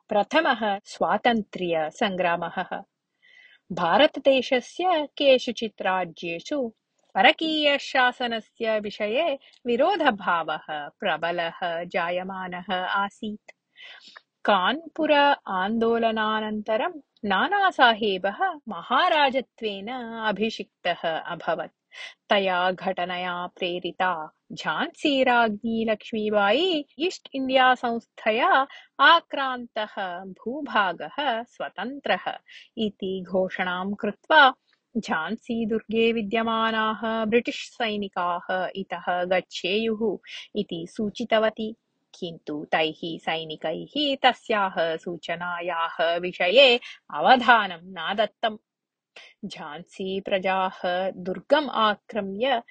प्रथमः स्वातन्त्र्यसङ्ग्रामः। भारतदेशस्य केषुचित् राज्येषु परकीयशासनस्य विषये विरोधभावः प्रबलः जायमानः आसीत्। कानपुर आन्दोलनानन्तरं नानासाहेबः महाराजत्वेन अभिषिक्तः अभवत्। तया घटनया प्रेरिता झान्सी राज्ञी लक्ष्मीबाई ईस्ट इंडिया संस्थया आक्रान्तः भूभागः स्वतन्त्रः इति घोषणां कृत्वा झान्सी दुर्गे विद्यमानाः ब्रिटिश सैनिकाः इतः गच्छेयुः इति सूचितवती। किन्तु तैः सैनिकैः तस्याः सूचनायाः विषये अवधानं न दत्तम्। झान्सी प्रजाः दुर्गम् आक्रम्य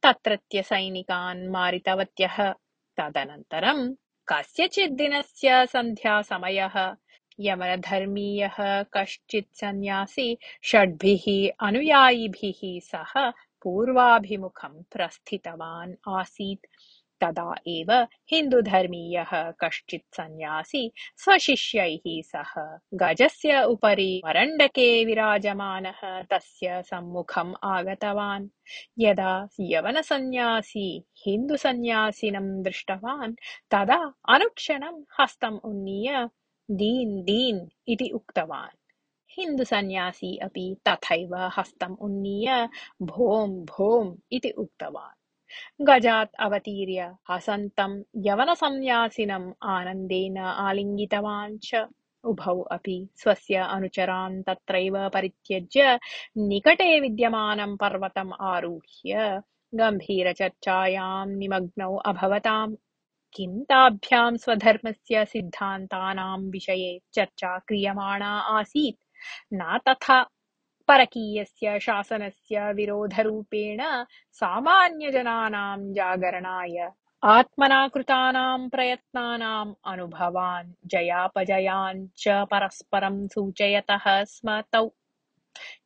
तत्रत्य सैनिकान् मारितवत्यः। तदनन्तरं कस्यचित् दिनस्य सन्ध्यासमयः यमनधर्मीयः कश्चित् सन्यासी षड्भिः अनुयायिभिः सह पूर्वाभिमुखं प्रस्थितवान् आसीत्। तदा एव हिन्दुधर्मीयः कश्चित् सन्यासी स्वशिष्यैः सह गजस्य उपरि मरण्डके विराजमानः तस्य सम्मुखम् आगतवान्। यदा यवनसन्यासी हिन्दुसन्यासिनं दृष्टवान् तदा अनुक्षणं हस्तम् उन्नीय दीन् दीन् इति उक्तवान्। हिन्दुसन्यासी अपि तथैव हस्तम् उन्नीय भों भों इति उक्तवान्। गजात् अवतीर्य हसन्तं यवनसन्यासिनम् आनन्देन आलिङ्गितवान् च। उभौ अपि स्वस्य अनुचरान् तत्रैव परित्यज्य निकटे विद्यमानं पर्वतम् आरुह्य गम्भीरचर्चायां निमग्नौ अभवताम्। किं ताभ्यां स्वधर्मस्य सिद्धान्तानां विषये चर्चा क्रियमाणा आसीत्, न तथा परकीयस्य शासनस्य विरोधरूपेण सामान्यजनानां जागरणाय आत्मना कृतानां प्रयत्नानाम् अनुभवान् जयापजयान् च परस्परं सूचयतः स्म तौ।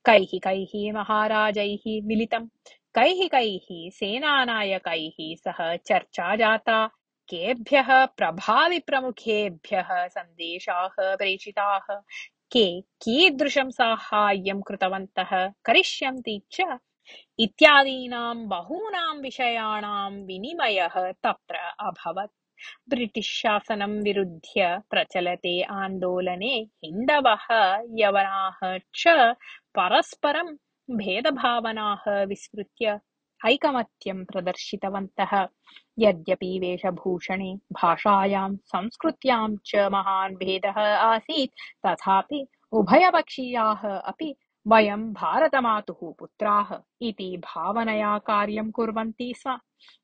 कैः महाराजैः मिलितं, कैः सेनानायकैः सह चर्चा जाता, केभ्यः प्रभाविप्रमुखेभ्यः सन्देशाः प्रेषिताः, के कीदृशं साहाय्यं कृतवन्तः करिष्यन्ति च इत्यादीनां बहूनां विषयाणां विनिमयः तत्र अभवत्। ब्रिटिश शासनं विरुध्य प्रचलते आन्दोलने हिन्दवः यवनाः च परस्परं भेदभावनाः विस्मृत्य ऐकमत्यं प्रदर्शितवन्तः। यद्यपि वेशभूषणे भाषायां संस्कृत्यां च महान् भेदः आसीत् तथापि उभयपक्षीयाः अपि वयं भारतमातुः पुत्राः इति भावनया कार्यं कुर्वन्ति स्म।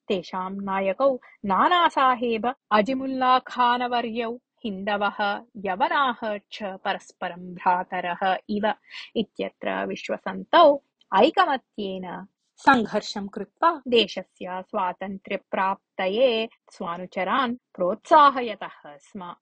तेषां नायकौ नानासाहेब अजिमुल्ला खानवर्यौ हिन्दवः यवनाः च परस्परं भ्रातरः इव इत्यत्र विश्वसन्तौ ऐकमत्येन सङ्घर्षं कृत्वा देशस्य स्वातन्त्र्यप्राप्तये स्वानुचरान् प्रोत्साहयतः स्म।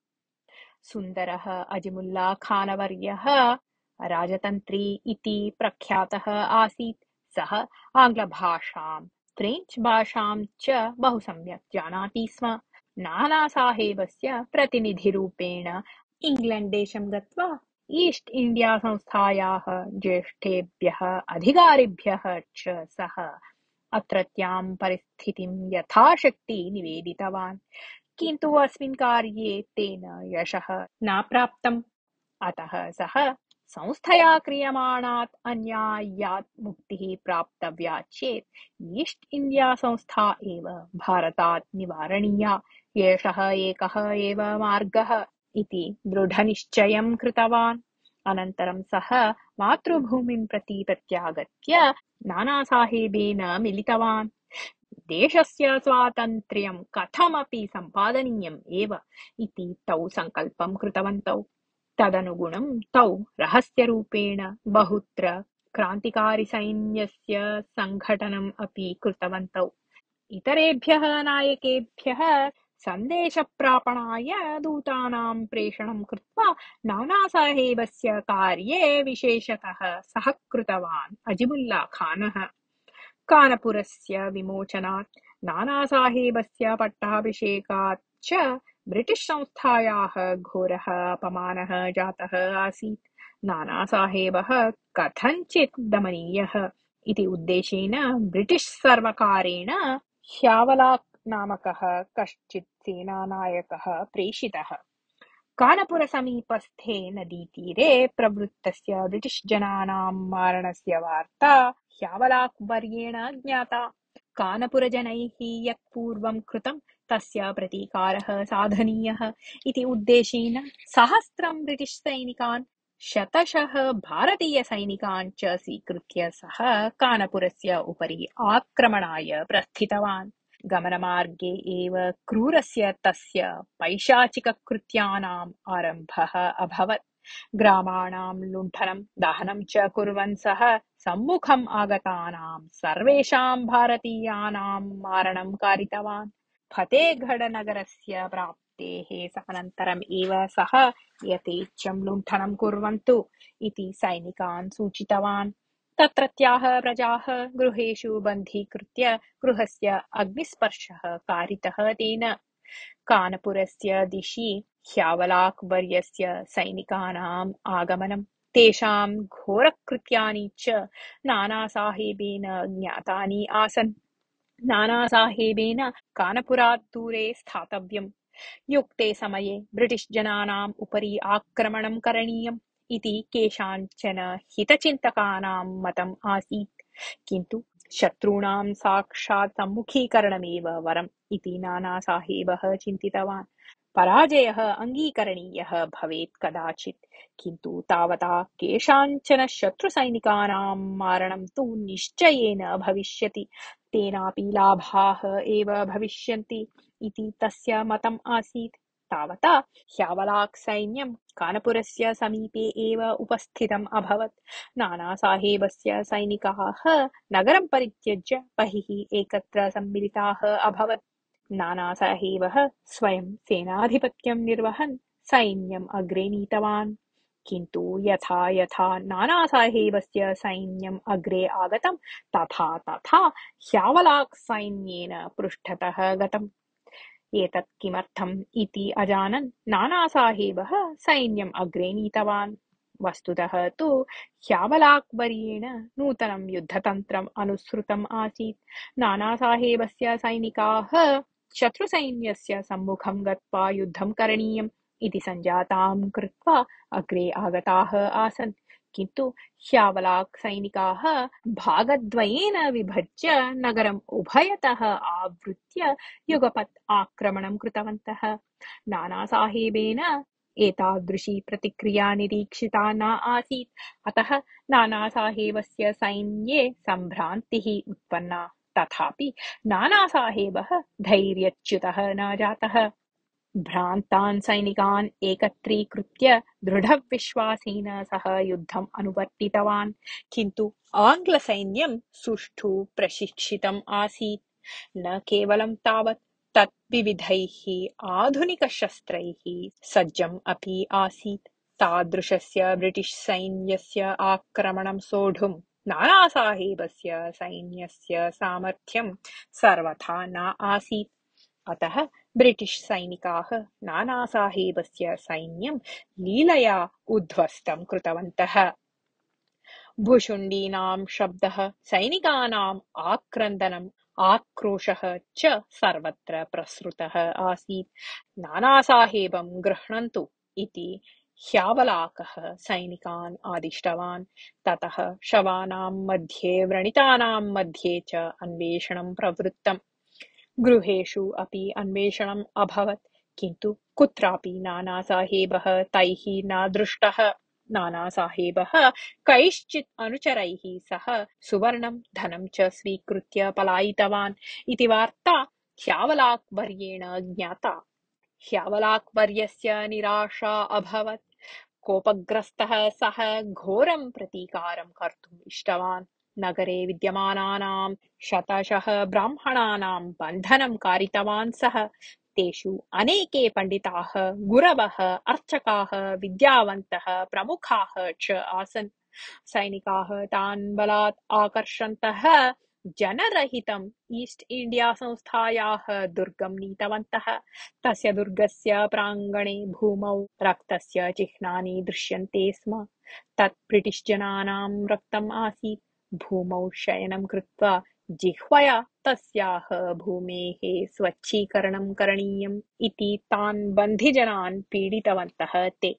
सुन्दरः अजिमुल्ला खानवर्यः राजतन्त्री इति प्रख्यातः आसीत्। सः आङ्ग्लभाषां फ्रेञ्च् भाषां च बहु सम्यक् जानाति स्म। नानासाहेबस्य प्रतिनिधिरूपेण इङ्ग्लण्ड् देशं गत्वा ईस्ट् इण्डिया संस्थायाः ज्येष्ठेभ्यः अधिकारिभ्यः च सः अत्रत्यां परिस्थितिं यथाशक्ति निवेदितवान्। किन्तु अस्मिन् कार्ये तेन यशः न प्राप्तम्। अतः सः संस्थया क्रियमाणात् अन्याय्यात् मुक्तिः प्राप्तव्या चेत् ईस्ट् इण्डिया संस्था एव भारतात् निवारणीया, एषः एकः एव मार्गः इति दृढनिश्चयं कृतवान्। अनन्तरं सः मातृभूमिं प्रति प्रत्यागत्य नानासाहेबेन मिलितवान्। देशस्य स्वातन्त्र्यं कथमपि सम्पादनीयम् एव इति तौ सङ्कल्पं कृतवन्तौ। तदनुगुणं तौ रहस्यरूपेण बहुत्र क्रान्तिकारिसैन्यस्य सङ्घटनम् अपि कृतवन्तौ। इतरेभ्यः नायकेभ्यः सन्देशप्रापणाय दूतानां प्रेषणं कृत्वा नानासाहेबस्य कार्ये विशेषतः सहकृतवान् अजिमुल्ला खानः। कानपुरस्य विमोचनात् नानासाहेबस्य पट्टाभिषेकात् च ब्रिटिश् संस्थायाः घोरः अपमानः जातः आसीत्। नानासाहेबः कथञ्चित् दमनीयः इति उद्देशेन ब्रिटिश् सर्वकारेण ह्यावलाक् नामकः कश्चित् सेनानायकः प्रेषितः। कानपुरसमीपस्थे नदीतीरे प्रवृत्तस्य ब्रिटिश् जनानां मारणस्य वार्ता ह्यावलाक् वर्येण ज्ञाता। कानपुरजनैः यत् पूर्वं कृतं तस्य प्रतीकारः साधनीयः इति उद्देशेन 1,000 ब्रिटिश् सैनिकान् 100 भारतीयसैनिकान् च स्वीकृत्य सः कानपुरस्य उपरि आक्रमणाय प्रस्थितवान्। गमनमार्गे एव क्रूरस्य तस्य पैशाचिककृत्यानाम् आरम्भः अभवत्। ग्रामाणां लुण्ठनं दहनं च कुर्वन् सः सम्मुखम् आगतानां सर्वेषां भारतीयानां मारणं कारितवान्। फतेगढनगरस्य प्राप्तेः अनन्तरम् एव सः यथेच्छं लुण्ठनं कुर्वन्तु इति सैनिकान् सूचितवान्। तत्रत्याः प्रजाः गृहेषु बन्धीकृत्य गृहस्य अग्निस्पर्शः कारितः तेन। कानपुरस्य दिशि ह्यावलाक् वर्यस्य सैनिकानाम् आगमनं तेषां घोरकृत्यानि च नानासाहेबेन ज्ञातानि आसन्। नानासाहेबेन कानपुरात् दूरे स्थातव्यम्। युक्ते समये ब्रिटिश् जनानाम् उपरि आक्रमणं करणीयम् इति केषाञ्चन हितचिन्तकानां मतम् आसीत्। किन्तु शत्रूणां साक्षात् सम्मुखीकरणमेव वरम् इति नानासाहेबः चिन्तितवान्। पराजयः अङ्गीकरणीयः भवेत् कदाचित्, किन्तु तावता केषाञ्चन शत्रुसैनिकानां मारणं तु निश्चयेन भविष्यति। तेनापि लाभाः एव भविष्यन्ति इति तस्य मतम् आसीत्। तावता ह्यावलाक् सैन्यं कानपुरस्य समीपे एव उपस्थितम् अभवत्। नानासाहेबस्य सैनिकाः नगरं परित्यज्य बहिः एकत्र सम्मिलिताः अभवत्। नानासाहेबः स्वयं सेनाधिपत्यं निर्वहन् सैन्यम् अग्रे नीतवान्। किन्तु यथा यथा नानासाहेबस्य सैन्यम् अग्रे आगतं तथा तथा ह्यावलाक् सैन्येन पृष्ठतः गतम्। एतत् किमर्थम् इति अजानन् नानासाहेबः सैन्यम् अग्रे नीतवान्। वस्तुतः तु ह्यावलाक् वर्येण नूतनं युद्धतन्त्रम् अनुसृतम् आसीत्। नानासाहेबस्य सैनिकाः शत्रुसैन्यस्य सम्मुखं गत्वा युद्धं करणीयम् इति सञ्जातां कृत्वा अग्रे आगताः आसन्। किन्तु ह्यावलाक् सैनिकाः भागद्वयेन विभज्य नगरम् उभयतः आवृत्य युगपत् आक्रमणं कृतवन्तः। नानासाहेबेन एतादृशी प्रतिक्रिया निरीक्षिता न आसीत्। अतः नानासाहेबस्य सैन्ये सम्भ्रान्तिः उत्पन्ना। तथापि नानासाहेबः धैर्यच्युतः न जातः। भ्रान्तान् सैनिकान् एकत्रीकृत्य दृढविश्वासेन सः युद्धम् अनुवर्तितवान्। किन्तु आङ्ग्लसैन्यं सुष्ठु प्रशिक्षितम् आसीत्। न केवलं तावत्, तत् विविधैः आधुनिकशस्त्रैः सज्जम् अपि आसीत्। तादृशस्य ब्रिटिश् सैन्यस्य आक्रमणं सोढुं नानासाहेबस्य सैन्यस्य सामर्थ्यं सर्वथा न आसीत्। अतः ब्रिटिश् सैनिकाः नानासाहेबस्य सैन्यं लीलया उद्ध्वस्तं कृतवन्तः। भुशुण्डीनां शब्दः, सैनिकानाम् आक्रन्दनम्, आक्रोशः च सर्वत्र प्रसृतः आसीत्। नानासाहेबं गृह्णन्तु इति ह्यावलाकः सैनिकान् आदिष्टवान्। ततः शवानां मध्ये व्रणितानां मध्ये च अन्वेषणं प्रवृत्तम्। गृहेषु अपि अन्वेषणम् अभवत्, किन्तु कुत्रापि नानासाहेबः तैः न दृष्टः। नानासाहेबः कैश्चित् अनुचरैः सह सुवर्णं धनं च स्वीकृत्य पलायितवान् इति वार्ता ह्यावलाक् वर्येण ज्ञाता। ह्यावलाक् वर्यस्य निराशा अभवत्। कोपग्रस्तः सः घोरं प्रतीकारं कर्तुम् इष्टवान्। नगरे विद्यमानानां शतशः ब्राह्मणानां बन्धनं कारितवान् सः। तेषु अनेके पण्डिताः, गुरवः, अर्चकाः, विद्यावन्तः, प्रमुखाः च आसन्। सैनिकाः तान् बलात् आकर्षन्तः जनरहितम् ईस्ट् इण्डिया संस्थायाः दुर्गं नीतवन्तः। तस्य दुर्गस्य प्राङ्गणे भूमौ रक्तस्य चिह्नानि दृश्यन्ते स्म। तत् ब्रिटिश् जनानां रक्तम् आसीत्। भूमौ शयनं कृत्वा जिह्वया तस्याः भूमेः स्वच्छीकरणं करणीयम् इति तान् बन्धिजनान् पीडितवन्तः ते।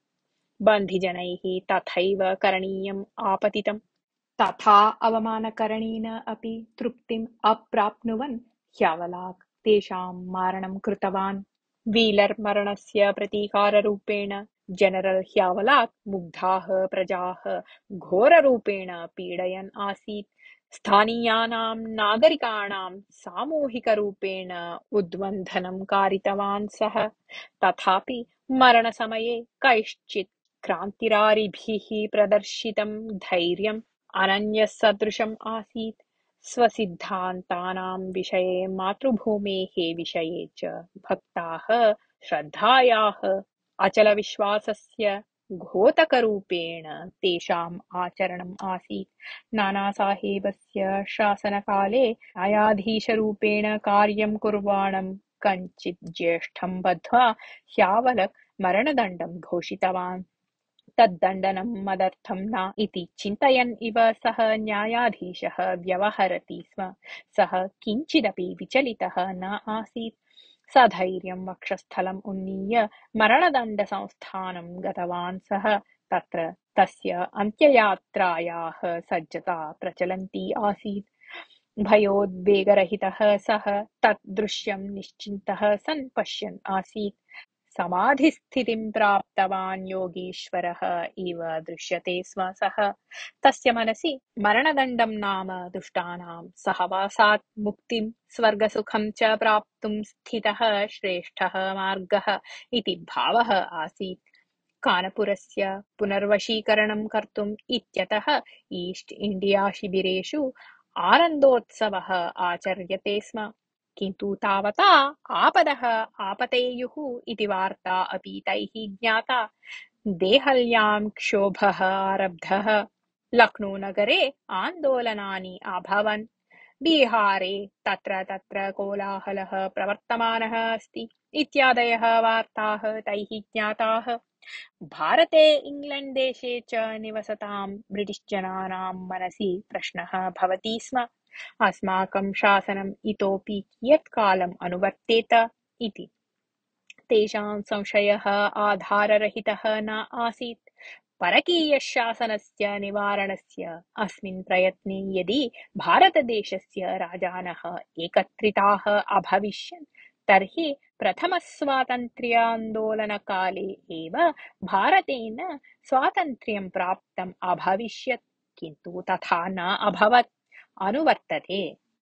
बन्धिजनैः तथैव करणीयम् आपतितम्। तथा अवमानकरणेन अपि तृप्तिम् अप्राप्नुवन् ह्यावलाक् तेषां मारणं कृतवान्। व्हीलर् मरणस्य प्रतीकाररूपेण जनरल् ह्यावलाक् मुग्धाः प्रजाः घोररूपेण पीडयन् आसीत्। स्थानीयानां नागरिकाणां सामूहिकरूपेण उद्वन्धनं कारितवान् सः। तथापि मरणसमये कैश्चित् क्रान्तिकारिभिः प्रदर्शितं धैर्यम् अनन्यसदृशम् आसीत्। स्वसिद्धान्तानां विषये मातृभूमेः विषये च भक्ताः श्रद्धायाः अचलविश्वासस्य द्योतकरूपेण तेषाम् आचरणम् आसीत्। नानासाहेबस्य शासनकाले न्यायाधीशरूपेण कार्यं कुर्वाणं कञ्चित् ज्येष्ठं बद्ध्वा ह्यावलक् मरणदण्डं घोषितवान्। तद्दण्डनं मदर्थं न इति चिन्तयन् इव सः न्यायाधीशः व्यवहरति स्म। सः किञ्चिदपि विचलितः न आसीत्। सधैर्यं वक्षस्थलम् उन्नीय मरणदण्डसंस्थानं गतवान् सः। तत्र तस्य अन्त्ययात्रायाः सज्जता प्रचलन्ती आसीत्। भयोद्वेगरहितः सः तत् दृश्यं निश्चिन्तः सन् पश्यन् आसीत्। समाधिस्थितिं प्राप्तवान् योगीश्वरः इव दृश्यते स्म सः। तस्य मनसि मरणदण्डं नाम दुष्टानां सहवासात् मुक्तिं स्वर्गसुखं च प्राप्तुं स्थितः श्रेष्ठः मार्गः इति भावः आसीत्। कानपुरस्य पुनर्वशीकरणं कर्तुम् इत्यतः ईस्ट् इण्डिया शिबिरेषु आनन्दोत्सवः आचर्यते स्म। किन्तु तावता आपदः आपतेयुः इति वार्ता अपि तैः ज्ञाता। देहल्यां क्षोभः आरब्धः। लक्नोनगरे आन्दोलनानि अभवन्। बिहारे तत्र तत्र कोलाहलः प्रवर्तमानः अस्ति इत्यादयः वार्ताः तैः ज्ञाताः। भारते इंग्लैण्ड्देशे च निवसतां ब्रिटिश् जनानां मनसि प्रश्नः भवति स्म, अस्माकं शासनम् इतोपि कियत्कालम् अनुवर्तेत इति। तेषां संशयः आधाररहितः न आसीत्। परकीयशासनस्य निवारणस्य अस्मिन् प्रयत्ने यदि भारतदेशस्य राजानः एकत्रिताः अभविष्यन् तर्हि प्रथमस्वातन्त्र्यान्दोलनकाले एव भारतेन स्वातन्त्र्यं प्राप्तम् अभविष्यत्। किन्तु तथा न अभवत्, अनुवर्तते।